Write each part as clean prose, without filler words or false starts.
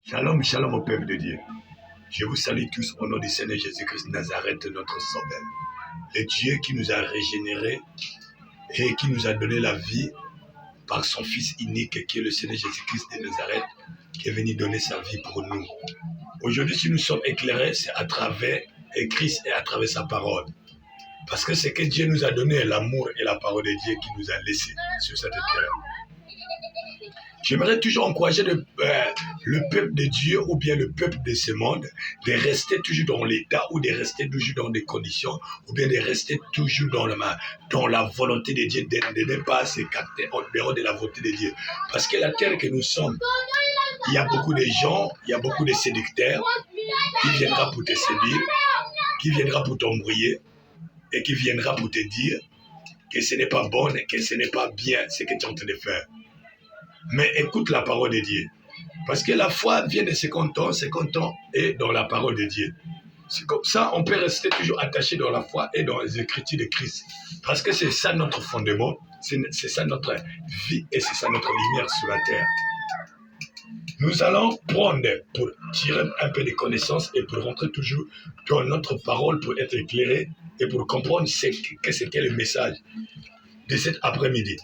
Shalom, shalom au peuple de Dieu. Je vous salue tous au nom du Seigneur Jésus-Christ de Nazareth, notre Sauveur. Le Dieu qui nous a régénérés et qui nous a donné la vie par son Fils unique, qui est le Seigneur Jésus-Christ de Nazareth, qui est venu donner sa vie pour nous. Aujourd'hui, si nous sommes éclairés, c'est à travers Christ et à travers sa parole. Parce que ce que Dieu nous a donné, l'amour et la parole de Dieu qui nous a laissés sur cette terre. J'aimerais toujours encourager le peuple de Dieu ou bien le peuple de ce monde de rester toujours dans l'état ou de rester toujours dans des conditions ou bien de rester toujours dans la volonté de Dieu, de ne pas s'écarter en dehors de la volonté de Dieu. Parce que la terre que nous sommes, il y a beaucoup de gens, il y a beaucoup de séducteurs qui viendront pour te séduire, qui viendront pour t'embrouiller et qui viendront pour te dire que ce n'est pas bon et que ce n'est pas bien ce que tu es en train de faire. Mais écoute la parole de Dieu. Parce que la foi vient de 50 ans est dans la parole de Dieu. C'est comme ça, on peut rester toujours attaché dans la foi et dans les écritures de Christ. Parce que c'est ça notre fondement, c'est ça notre vie et c'est ça notre lumière sur la terre. Nous allons prendre pour tirer un peu de connaissances et pour rentrer toujours dans notre parole pour être éclairé et pour comprendre ce qu'est le message de cet après-midi.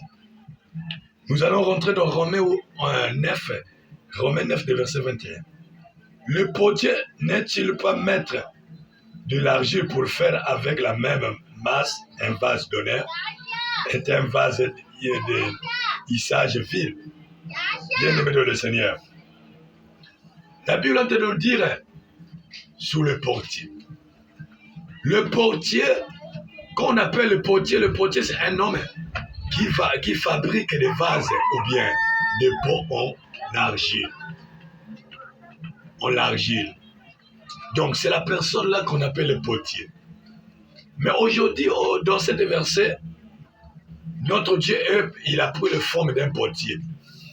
Nous allons rentrer dans Romains 9, de verset 21. Le potier n'est-il pas maître de l'argile pour faire avec la même masse un vase d'honneur et un vase de hissage vil? Bien-aimé de le Seigneur. La Bible est de nous dire sous le portier. Le portier, qu'on appelle le portier c'est un homme qui fabrique des vases ou bien des pots en argile. Donc, c'est la personne-là qu'on appelle le potier. Mais aujourd'hui, dans cet verset, notre Dieu, il a pris la forme d'un potier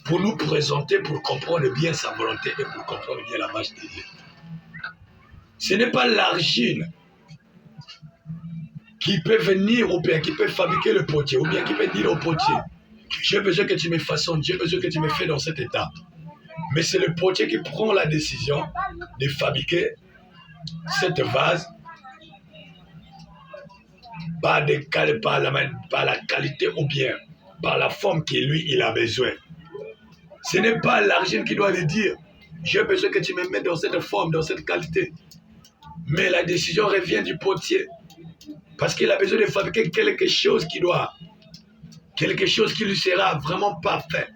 pour nous présenter, pour comprendre bien sa volonté et pour comprendre bien la marche de Dieu. Ce n'est pas l'argile qui peut venir ou bien qui peut fabriquer le potier ou bien qui peut dire au potier « J'ai besoin que tu me façonnes, j'ai besoin que tu me fais dans cet état. » Mais c'est le potier qui prend la décision de fabriquer cette vase par la qualité ou bien par la forme que lui, il a besoin. Ce n'est pas l'argile qui doit le dire « J'ai besoin que tu me mettes dans cette forme, dans cette qualité. » Mais la décision revient du potier. Parce qu'il a besoin de fabriquer quelque chose qui lui sera vraiment parfait.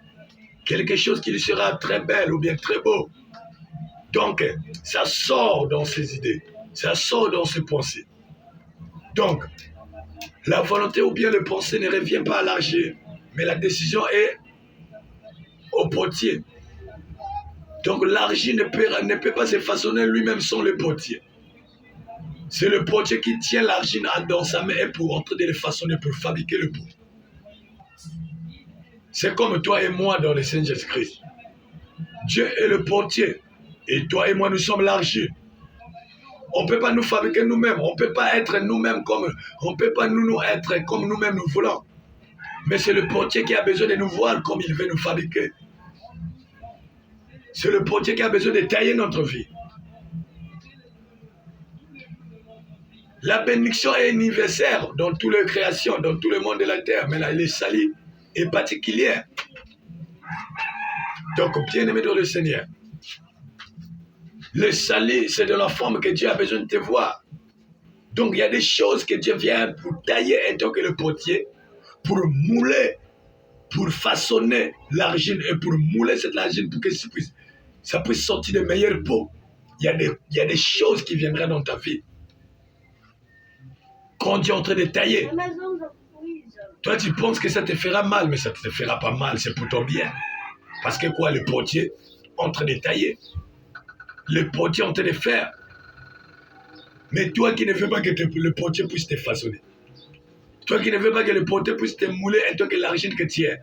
Quelque chose qui lui sera très belle ou bien très beau. Donc, ça sort dans ses idées. Ça sort dans ses pensées. Donc, la volonté ou bien le pensée ne revient pas à l'argile. Mais la décision est au potier. Donc, l'argile ne peut pas se façonner lui-même sans le potier. C'est le potier qui tient l'argile dans sa main et pour entrer de le façonner, pour fabriquer le pot. C'est comme toi et moi dans le Seigneur Jésus-Christ. Dieu est le potier et toi et moi nous sommes l'argile. On ne peut pas nous fabriquer nous-mêmes, on ne peut pas être nous-mêmes on ne peut pas nous être comme nous-mêmes nous voulons. Mais c'est le potier qui a besoin de nous voir comme il veut nous fabriquer. C'est le potier qui a besoin de tailler notre vie. La bénédiction est universelle dans toutes les créations, dans tout le monde de la terre, mais le salut est particulier. Donc, bien-aimé dans le Seigneur, le salut, c'est de la forme que Dieu a besoin de te voir. Donc, il y a des choses que Dieu vient pour tailler en tant que le potier, pour mouler, pour façonner l'argile et pour mouler cette argile pour que ça puisse sortir de meilleurs pots. Il y a des choses qui viendront dans ta vie. Quand Dieu est en train de tailler, toi tu penses que ça te fera mal, mais ça ne te fera pas mal, c'est pour ton bien. Parce que quoi, le potier en train de tailler, le potier en train de faire. Mais toi qui ne veux pas que le potier puisse te façonner, toi qui ne veux pas que le potier puisse te mouler en tant que l'argile que tu es,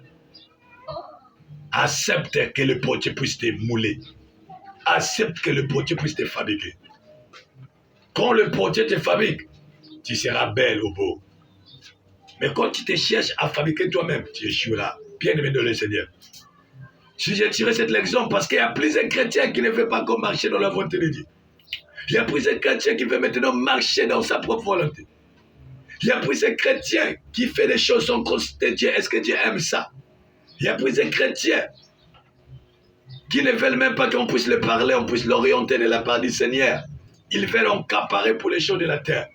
accepte que le potier puisse te mouler. Accepte que le potier puisse te fabriquer. Quand le potier te fabrique, tu seras belle ou beau. Mais quand tu te cherches à fabriquer toi-même, tu échoueras. Bien-aimé de le Seigneur. Si j'ai tiré cet exemple parce qu'il y a plusieurs chrétiens qui ne veulent pas qu'on marche dans la volonté de Dieu. Il y a plusieurs chrétiens qui veulent maintenant marcher dans sa propre volonté. Il y a plusieurs chrétiens qui font des choses sans consulter Dieu. Est-ce que Dieu aime ça? Il y a plusieurs chrétiens qui ne veulent même pas qu'on puisse le parler, on puisse l'orienter de la part du Seigneur. Ils veulent accaparer pour les choses de la terre.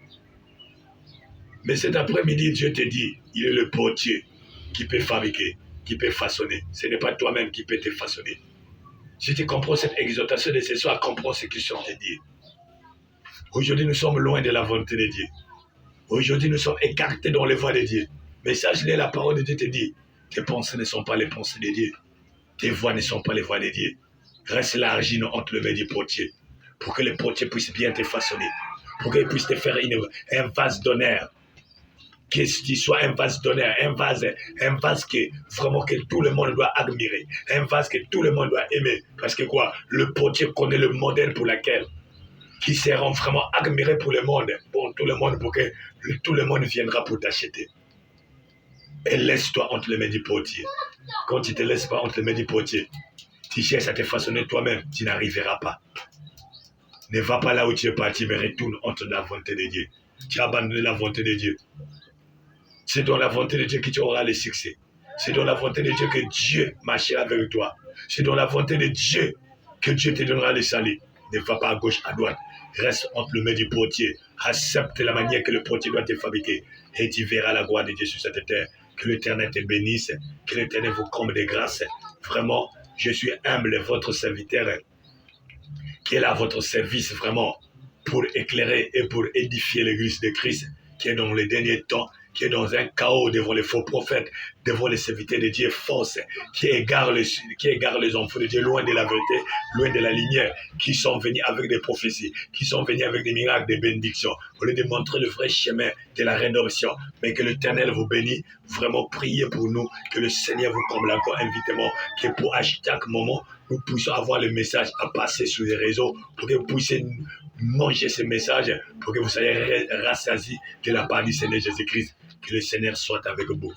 Mais cet après-midi, Dieu te dit, il est le potier qui peut fabriquer, qui peut façonner. Ce n'est pas toi-même qui peut te façonner. Si tu comprends cette exhortation de ce soir, comprends ce que je suis en train de dire. Aujourd'hui, nous sommes loin de la volonté de Dieu. Aujourd'hui, nous sommes écartés dans les voies de Dieu. Mais sache-le, la parole de Dieu te dit, tes pensées ne sont pas les pensées de Dieu. Tes voies ne sont pas les voies de Dieu. Reste l'argile entre les mains du potier, pour que le potier puisse bien te façonner, pour qu'il puisse te faire un vase d'honneur, que tu sois un vase d'honneur, un vase que vraiment que tout le monde doit admirer, un vase que tout le monde doit aimer, parce que quoi, le potier connaît le modèle pour lequel, qui seront vraiment admirés pour le monde, pour tout le monde, pour que tout le monde viendra pour t'acheter. Et laisse-toi entre les mains du potier. Quand tu ne te laisses pas entre les mains du potier, tu cherches à te façonner toi-même, tu n'arriveras pas. Ne va pas là où tu es parti, mais retourne entre la volonté de Dieu. Tu as abandonné la volonté de Dieu. C'est dans la volonté de Dieu que tu auras le succès. C'est dans la volonté de Dieu que Dieu marchera avec toi. C'est dans la volonté de Dieu que Dieu te donnera le salut. Ne va pas à gauche, à droite. Reste entre les mains du potier. Accepte la manière que le potier doit te fabriquer. Et tu verras la gloire de Dieu sur cette terre. Que l'Éternel te bénisse. Que l'Éternel vous comble de grâce. Vraiment, je suis humble, votre serviteur, qui est là à votre service vraiment pour éclairer et pour édifier l'Église de Christ, qui est dans les derniers temps, qui est dans un chaos devant les faux prophètes, devant les serviteurs de Dieu fausses, qui égarent les enfants de Dieu loin de la vérité, loin de la lumière, qui sont venus avec des prophéties, qui sont venus avec des miracles, des bénédictions, pour leur démontrer le vrai chemin de la rédemption. Mais que l'Éternel vous bénisse, vraiment priez pour nous, que le Seigneur vous comble encore invitement, que pour à chaque moment, nous puissions avoir le message à passer sur les réseaux, pour que vous puissiez manger ce message, pour que vous soyez rassasiés de la part du Seigneur Jésus-Christ. Que le Seigneur soit avec vous.